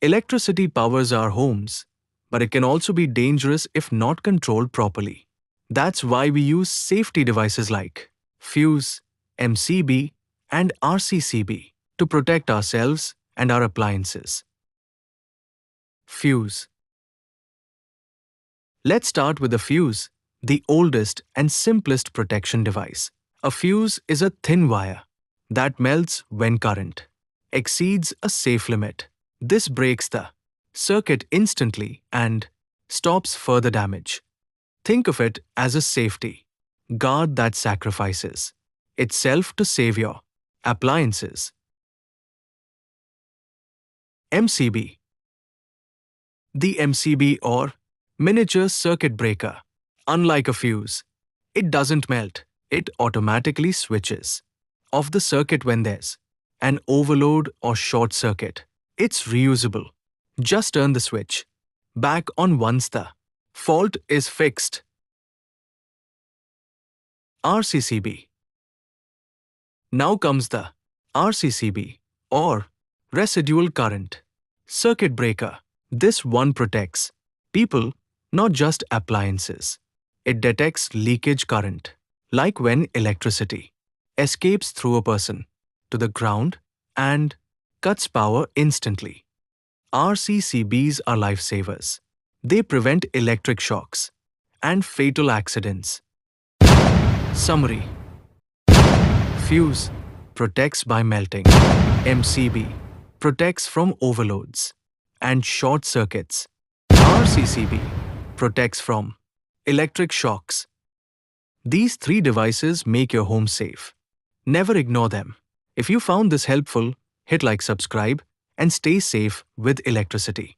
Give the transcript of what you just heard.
Electricity powers our homes, but it can also be dangerous if not controlled properly. That's why we use safety devices like fuse, MCB, and RCCB to protect ourselves and our appliances. Fuse. Let's start with the fuse, the oldest and simplest protection device. A fuse is a thin wire that melts when current exceeds a safe limit. This breaks the circuit instantly and stops further damage. Think of it as a safety guard that sacrifices itself to save your appliances. MCB. The MCB, or miniature circuit breaker. Unlike a fuse, it doesn't melt. It automatically switches off the circuit when there's an overload or short circuit. It's reusable. Just turn the switch back on once the fault is fixed. RCCB. Now comes the RCCB, or residual current circuit breaker. This one protects people, not just appliances. It detects leakage current, like when electricity escapes through a person to the ground and cuts power instantly. RCCBs are lifesavers. They prevent electric shocks and fatal accidents. Summary. Fuse protects by melting. MCB protects from overloads and short circuits. RCCB protects from electric shocks. These three devices make your home safe. Never ignore them. If you found this helpful, hit like, subscribe, and stay safe with electricity.